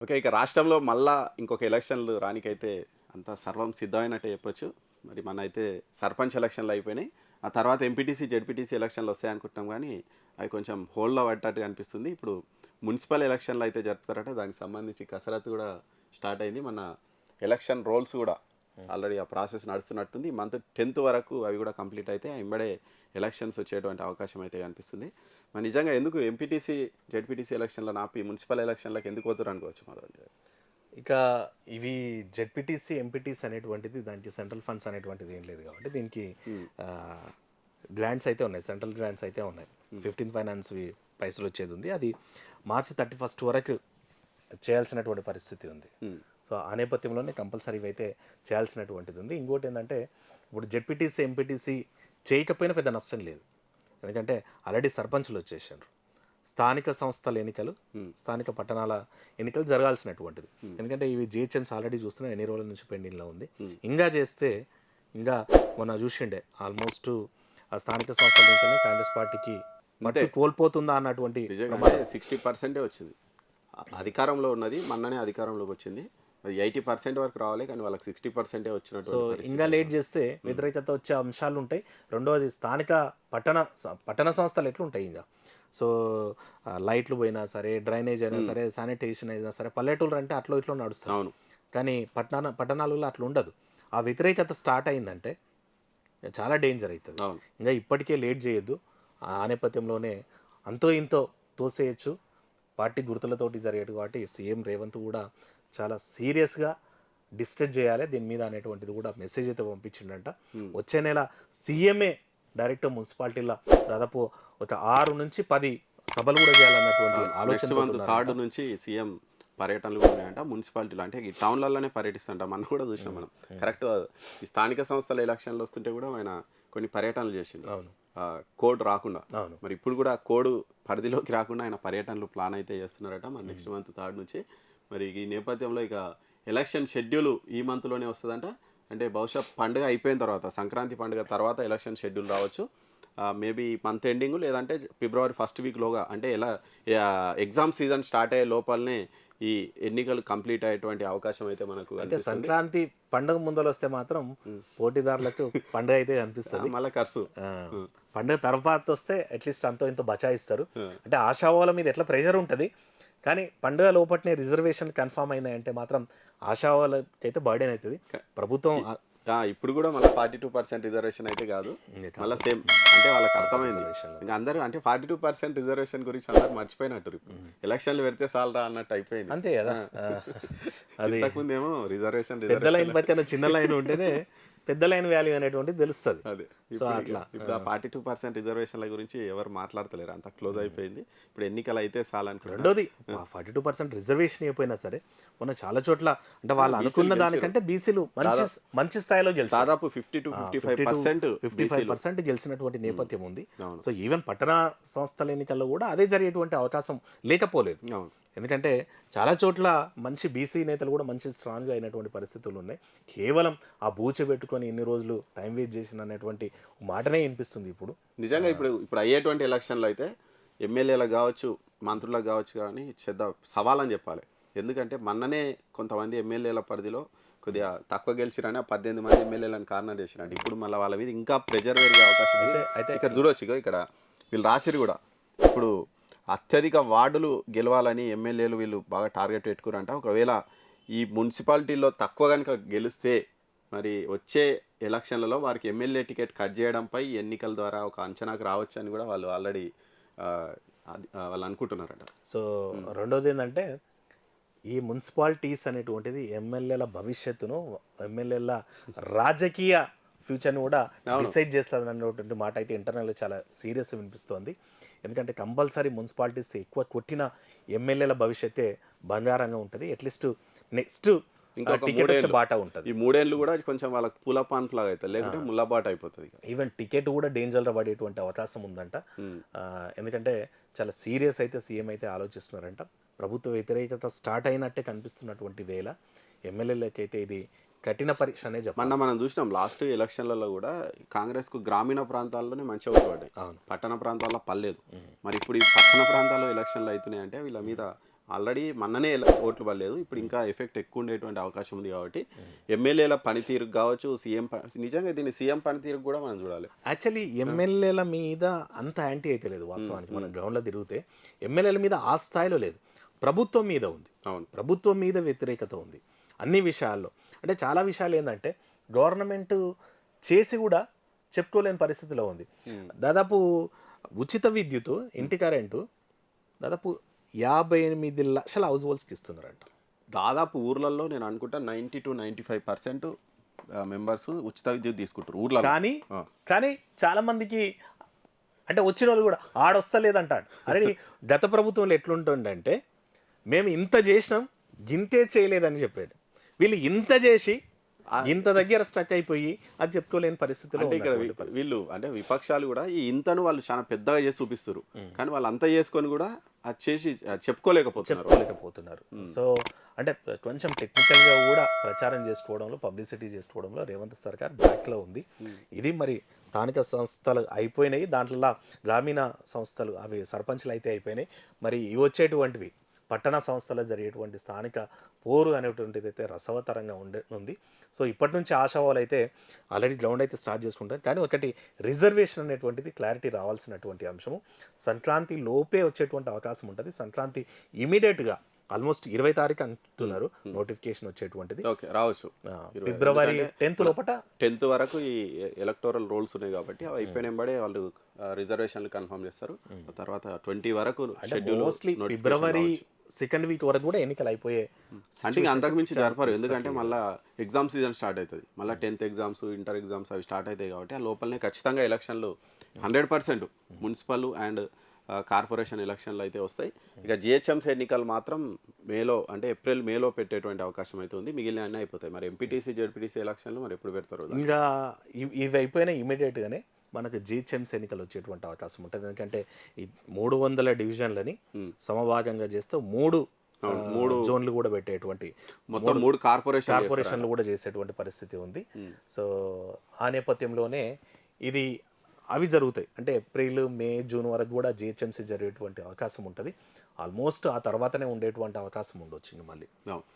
Okay. ఇక రాష్ట్రంలో మళ్ళా ఇంకొక ఎలక్షన్‌లు రానీకైతే అంతా సర్వం సిద్ధమైనట్టే చెప్పొచ్చు. మరి మనైతే సర్పంచ్ ఎలక్షన్‌లు అయిపోయినాయి. ఆ తర్వాత ఎంపీటీసీ, జెడ్పీటీసీ ఎలక్షన్‌లు వస్తాయనుకుంటున్నాం గానీ, అవి కొంచెం హోల్డ్‌లో పడ్డట్టుగా అనిపిస్తుంది. ఇప్పుడు మున్సిపల్ ఎలక్షన్‌లు అయితే జరుపుతారట. దానికి సంబంధించి కసరత్తు కూడా స్టార్ట్ అయింది. మన ఎలక్షన్ రోల్స్ కూడా ఆల్రెడీ ఆ ప్రాసెస్ నడుస్తున్నట్టుంది. ఈ మంత్ 10th వరకు అవి కూడా కంప్లీట్ అయితే ఎంబడే ఎలక్షన్స్ వచ్చేటువంటి అవకాశం అయితే కనిపిస్తుంది. మరి నిజంగా ఎందుకు ఎంపీటీసీ, జెడ్పీటీసీ ఎలక్షన్‌లను ఆపి మున్సిపల్ ఎలక్షన్‌లకు ఎందుకు పోతుర్రు అనుకోవచ్చు మాధవన్ గారు? ఇక ఇవి జెడ్పీటీసీ, ఎంపీటీసీ అనేటువంటిది దానికి సెంట్రల్ ఫండ్స్ అనేటువంటిది ఏం లేదు కాబట్టి దీనికి హ్మ్. గ్రాంట్స్ అయితే ఉన్నాయి. సెంట్రల్ గ్రాంట్స్ అయితే ఉన్నాయి. 15th ఫైనాన్స్‌వి పైసలు వచ్చేది ఉంది. అది మార్చి 31 వరకు చేయాల్సినటువంటి పరిస్థితి ఉంది. హ్మ్. సో ఆ నేపథ్యంలోనే కంపల్సరీ ఇవైతే చేయాల్సినటువంటిది ఉంది. ఇంకోటి ఏంటంటే ఇప్పుడు జెడ్పీటీసీ, ఎంపీటీసీ చేయకపోయినా పెద్ద నష్టం లేదు. ఎందుకంటే ఆల్రెడీ సర్పంచులు వచ్చేసారు. స్థానిక సంస్థల ఎన్నికలు, స్థానిక పట్టణాల ఎన్నికలు జరగాల్సినటువంటిది. ఎందుకంటే ఇవి జిహెచ్ఎంసీ ఆల్రెడీ చూస్తున్నా ఎన్ని రోజుల నుంచి పెండింగ్లో ఉంది. ఇంకా చేస్తే ఇంకా మొన్న చూసిండే ఆల్మోస్ట్ ఆ స్థానిక సంస్థల ఎన్నికల్ని కాంగ్రెస్ పార్టీకి అంతే. మట్టు కోల్పోతుందా అన్నటువంటి నిజంగా అంటే ప్రమాదం. 60% వచ్చింది. అధికారంలో ఉన్నది మొన్ననే అధికారంలోకి వచ్చింది. అది 80% వరకు రావాలి. కానీ వాళ్ళకి 60% సో వచ్చినటువంటి పరిస్థితి ఇంకా అయితే లేట్ ఉంది. చేస్తే వ్యతిరేకత వచ్చే అంశాలు ఉంటాయి. రెండవది స్థానిక పట్టణ సంస్థలు ఎట్లుంటాయి ఇంకా. సో లైట్లు పోయినా సరే, డ్రైనేజ్ అయినా సరే, శానిటేషన్ అయినా సరే, పల్లెటూరు అంటే అట్లో ఇట్లో నడుస్తుంది. అవును. కానీ పట్టణాలలో అట్లా ఉండదు. ఆ వ్యతిరేకత స్టార్ట్ అయిందంటే చాలా డేంజర్ అవుతుంది. అవును. ఇంకా ఇప్పటికే లేట్ చేయొద్దు. ఆ నేపథ్యంలోనే అంతో ఇంతో తోసేయచ్చు. పార్టీ గుర్తులతోటి జరిగేది కాబట్టి సీఎం రేవంత్ కూడా చాలా సీరియస్గా డిస్కస్ చేయాలి దీని మీద అనేటువంటిది కూడా మెసేజ్ అయితే పంపించిండంట. వచ్చే నెల సీఎంఏ డైరెక్ట్ మున్సిపాలిటీలో దాదాపు ఒక 6 నుంచి 10 సభలు కూడా చేయాలన్నటువంటి నెక్స్ట్ ఆలోచనతో మంత్ ఉన్నారంట. 3rd నుంచి సీఎం పర్యటనలు కూడా ఉన్నాయంట. మున్సిపాలిటీలో అంటే ఈ టౌన్లలోనే పర్యటిస్తుంట. మనం కూడా చూసినాం మనం. కరెక్ట్ ఈ స్థానిక సంస్థల ఎలక్షన్లు వస్తుంటే కూడా ఆయన కొన్ని పర్యటనలు చేసిండు. అవును. కోడ్ రాకుండా. అవును. మరి ఇప్పుడు కూడా కోడ్ పరిధిలోకి రాకుండా ఆయన పర్యటనలు ప్లాన్ అయితే చేస్తున్నారట. మరి నెక్స్ట్ మంత్ 3rd నుంచి. మరి ఈ నేపథ్యంలో ఇక ఎలక్షన్ షెడ్యూల్ ఈ మంత్లోనే వస్తుందంట. అంటే బహుశా పండుగ అయిపోయిన తర్వాత, సంక్రాంతి పండుగ తర్వాత ఎలక్షన్ షెడ్యూల్ రావచ్చు. మేబీ మంత్ ఎండింగ్ లేదంటే ఫిబ్రవరి ఫస్ట్ వీక్లోగా, అంటే ఎలా ఎగ్జామ్ సీజన్ స్టార్ట్ అయ్యే లోపలనే ఈ ఎన్నికలు కంప్లీట్ అయ్యేటువంటి అవకాశం అయితే మనకు అయితే కనిపిస్తుంది. సంక్రాంతి పండుగ ముందర వస్తే మాత్రం పోటీదారులకు పండుగ అయితే కనిపిస్తుంది. మళ్ళీ ఖర్చు. పండుగ తర్వాత వస్తే అట్లీస్ట్ అంతో ఇంతో బచాయిస్తారు. ఆ, అంటే ఆశావాళ్ళ మీద ఎట్లా ప్రెషర్ ఉంటుంది. కానీ పండుగ లోపట్నే రిజర్వేషన్ కన్ఫామ్ అయినాయంటే మాత్రం ఆశావాళ్ళకైతే బర్డెన్ అవుతుంది. ప్రభుత్వం ఇప్పుడు కూడా మళ్ళీ 42% రిజర్వేషన్ అయితే కాదు, మళ్ళీ సేమ్. అంటే వాళ్ళకి అర్థమైంది. ఇంకా అందరూ అంటే 42% రిజర్వేషన్ గురించి అందరూ మర్చిపోయినట్టు. ఇప్పుడు ఎలక్షన్లు పెడితే చాలరా అన్నట్టు అయిపోయింది. అంతే కదా. అది ఇంతకుముందు ఏమో రిజర్వేషన్ పెద్ద లైన్ పక్కన చిన్న లైన్ ఉంటేనే పెద్ద లైన్ వాల్యూ అనేటువంటిది తెలుస్తుంది. అదే. సో అట్లా ఇప్పుడు ఆ 42% రిజర్వేషన్ల గురించి ఎవరు మాట్లాడతలేరు. అంత క్లోజ్ అయిపోయింది. ఇప్పుడు ఎన్నికలు అయితే చాలనుకుంటున్నారు. రెండోది 42% రిజర్వేషన్ అయిపోయినా సరే మొన్న చాలా చోట్ల అంటే వాళ్ళు అనుకున్న దానికంటే బీసీలు మంచి మంచి స్థాయిలో గెలిచారు. దాదాపు 50-55% 55% గెలిచినటువంటి నేపథ్యం ఉంది. అవును. సో ఈవెన్ పట్టణ సంస్థల ఎన్నికల్లో కూడా అదే జరిగేటువంటి అవకాశం లేకపోలేదు. అవును. ఎందుకంటే చాలా చోట్ల మంచి బీసీ నేతలు కూడా మంచి స్ట్రాంగ్గా అయినటువంటి పరిస్థితులు ఉన్నాయి. కేవలం ఆ బూచి పెట్టుకొని ఇన్ని రోజులు టైం వేస్ట్ చేసిన అనేటువంటి మాటనే వినిపిస్తుంది ఇప్పుడు. నిజంగా ఇప్పుడు అయ్యేటువంటి ఎలక్షన్లు అయితే ఎమ్మెల్యేలకు కావచ్చు, మంత్రులకు కావచ్చు, కానీ పెద్ద సవాలని చెప్పాలి. ఎందుకంటే మొన్ననే కొంతమంది ఎమ్మెల్యేల పరిధిలో కొద్దిగా తక్కువ గెలిచిరని 18 మంది ఎమ్మెల్యేలను కార్నర్ చేసిరండి. ఇప్పుడు మళ్ళీ వాళ్ళ మీద ఇంకా ప్రెజర్ పెరిగే అవకాశం ఉంది. అయితే ఇక్కడ చూడవచ్చు, ఇగో ఇక్కడ వీళ్ళు రాసిరు కూడా. ఇప్పుడు అత్యధిక వార్డులు గెలవాలని ఎమ్మెల్యేలు వీళ్ళు బాగా టార్గెట్ పెట్టుకురంట. ఒకవేళ ఈ మున్సిపాలిటీల్లో తక్కువ కనుక గెలిస్తే మరి వచ్చే ఎలక్షన్లలో వారికి ఎమ్మెల్యే టికెట్ కట్ చేయడంపై ఎన్నికల ద్వారా ఒక అంచనాకు రావచ్చు అని కూడా వాళ్ళు ఆల్రెడీ వాళ్ళు అనుకుంటున్నారట. సో రెండోది ఏంటంటే ఈ మున్సిపాలిటీస్ అనేటువంటిది ఎమ్మెల్యేల భవిష్యత్తును, ఎమ్మెల్యేల రాజకీయ ఫ్యూచర్ని కూడా డిసైడ్ చేస్తుంది అన్నటువంటి మాట అయితే ఇంటర్నల్గా చాలా సీరియస్గా వినిపిస్తోంది. ఎందుకంటే కంపల్సరీ మున్సిపాలిటీస్ ఎక్కువ కొట్టిన ఎమ్మెల్యేల భవిష్యత్తే బంగారంగా ఉంటుంది. అట్లీస్ట్ నెక్స్ట్ ఇంకొక టికెట్ వచ్చే బాట ఉంటుంది. ఈ 3 ఏళ్ళు కూడా కొంచెం వాళ్ళకి పులపాన్పు లాగా అవుతుంది, లేకుంటే ముల్లబాట అయిపోతుంది. ఈవెన్ టికెట్ కూడా డేంజర్లో పడేటువంటి అవకాశం ఉందంట. ఎందుకంటే చాలా సీరియస్ అయితే సీఎం అయితే ఆలోచిస్తున్నారంట. ప్రభుత్వ వ్యతిరేకత స్టార్ట్ అయినట్టే కనిపిస్తున్నటువంటి వేళ ఎమ్మెల్యేలకైతే ఇది కఠిన పరీక్ష అనే చెప్పాలి. మొన్న మనం చూసినాం లాస్ట్ ఎలక్షన్లలో కూడా కాంగ్రెస్కు గ్రామీణ ప్రాంతాల్లోనే మంచి ఓట్లు పడ్డాయి. అవును. పట్టణ ప్రాంతాల్లో పర్లేదు. మరి ఇప్పుడు ఈ పట్టణ ప్రాంతాల్లో ఎలక్షన్లు అవుతున్నాయి అంటే వీళ్ళ మీద ఆల్రెడీ మొన్ననే ఓట్లు పడలేదు, ఇప్పుడు ఇంకా ఎఫెక్ట్ ఎక్కువ ఉండేటువంటి అవకాశం ఉంది కాబట్టి ఎమ్మెల్యేల పనితీరు కావచ్చు, సీఎం నిజంగా దీన్ని సీఎం పనితీరు కూడా మనం చూడాలి. యాక్చువల్లీ ఎమ్మెల్యేల మీద అంత యాంటీ అయితే లేదు వాస్తవానికి. మనం గ్రౌండ్లో తిరిగితే ఎమ్మెల్యేల మీద ఆ స్థాయిలో లేదు, ప్రభుత్వం మీద ఉంది. అవును. ప్రభుత్వం మీద వ్యతిరేకత ఉంది అన్ని విషయాల్లో. అంటే చాలా విషయాలు ఏంటంటే గవర్నమెంట్ చేసి కూడా చెప్పుకోలేని పరిస్థితిలో ఉంది. దాదాపు ఉచిత విద్యుత్, ఇంటి కరెంటు దాదాపు 58 లక్షల హౌస్ హోల్డ్స్కి ఇస్తున్నారంట. దాదాపు ఊర్లలో నేను అనుకుంటా 90 to 95% మెంబర్స్ ఉచిత విద్యుత్ తీసుకుంటారు ఊర్లలో. కానీ చాలా మందికి అంటే వచ్చిన వాళ్ళు కూడా ఆడొస్తలేదంటాడు. అరే గత ప్రభుత్వంలో ఎట్లుంటుందంటే మేము ఇంత చేసినాం ఇంతే చేయలేదని చెప్పాడు. వీళ్ళు ఇంత చేసి ఇంత దగ్గర స్టక్ అయిపోయి అది చెప్పుకోలేని పరిస్థితిలో. అంటే ఇక్కడ వీళ్ళు అంటే విపక్షాలు కూడా ఈ ఇంతను వాళ్ళు చాలా పెద్దగా చేసి చూపిస్తారు, కానీ వాళ్ళు అంతా చేసుకొని కూడా అది చేసి చెప్పుకోలేకపోతున్నారు. సో అంటే కొంచెం టెక్నికల్గా కూడా ప్రచారం చేసుకోవడంలో, పబ్లిసిటీ చేసుకోవడంలో రేవంత్ సర్కార్ బ్యాక్లో ఉంది. ఇది మరి స్థానిక సంస్థలు అయిపోయినాయి, దాంట్లో గ్రామీణ సంస్థలు అవి సర్పంచ్లు అయితే అయిపోయినాయి. మరి ఇవి వచ్చేటువంటివి పట్టణ సంస్థలో జరిగేటువంటి స్థానిక పోరు అనేటువంటిది అయితే రసవతరంగా ఉంది. సో ఇప్పటి నుంచి ఆశావాళ్ళు అయితే ఆల్రెడీ గ్రౌండ్ అయితే స్టార్ట్ చేసుకుంటారు. కానీ ఒకటి రిజర్వేషన్ అనేటువంటిది క్లారిటీ రావాల్సినటువంటి అంశము. సంక్రాంతి లోపే వచ్చేటువంటి అవకాశం ఉంటుంది. సంక్రాంతి ఇమీడియట్గా ఆల్మోస్ట్ 20 తారీఖు అంటున్నారు నోటిఫికేషన్ వచ్చేటువంటిది. రావచ్చు ఫిబ్రవరి 10th లోపల 10th వరకు ఈ ఎలక్టోరల్ రోల్స్ ఉన్నాయి కాబట్టి అవి అయిపోయినబడే వాళ్ళు రిజర్వేషన్లు కన్ఫర్మ్ చేస్తారు. తర్వాత 20 వరకు షెడ్యూల్, మోస్ట్లీ ఫిబ్రవరి 2nd వీక్ వరకు కూడా ఎన్నికలు అయిపోయే అంటే అంతకు మించి జరపరు. ఎందుకంటే మళ్ళీ ఎగ్జామ్ సీజన్ స్టార్ట్ అవుతుంది, మళ్ళీ 10th ఎగ్జామ్స్, ఇంటర్ ఎగ్జామ్స్ అవి స్టార్ట్ అవుతాయి కాబట్టి ఆ లోపలనే ఖచ్చితంగా ఎలక్షన్లు 100% మున్సిపల్ అండ్ కార్పొరేషన్ ఎలక్షన్లు అయితే వస్తాయి. ఇక జిహెచ్ఎంసీ ఎన్నికలు మాత్రం మేలో అంటే ఏప్రిల్ మేలో పెట్టేటువంటి అవకాశం అయితే ఉంది. మిగిలిన అన్నీ అయిపోతాయి. మరి ఎంపీటీసీ జెడ్పీటీసీ ఎలక్షన్లు మరి ఎప్పుడు పెడతారు? ఇంకా ఇవి అయిపోయినా ఇమీడియట్గానే మనకు జిహెచ్ఎంసీ ఎన్నికలు వచ్చేటువంటి అవకాశం ఉంటుంది. ఎందుకంటే ఈ 300 డివిజన్లని సమభాగంగా చేస్తూ మూడు జోన్లు కూడా పెట్టేటువంటి, మొత్తం 3 కార్పొరేషన్లు కూడా చేసేటువంటి పరిస్థితి ఉంది. సో ఆ నేపథ్యంలోనే ఇది అవి జరుగుతాయి. అంటే ఏప్రిల్, మే, జూన్ వరకు కూడా జిహెచ్ఎంసీ జరిగేటువంటి అవకాశం ఉంటుంది. ఆల్మోస్ట్ ఆ తర్వాతనే ఉండేటువంటి అవకాశం ఉండొచ్చు మళ్ళీ.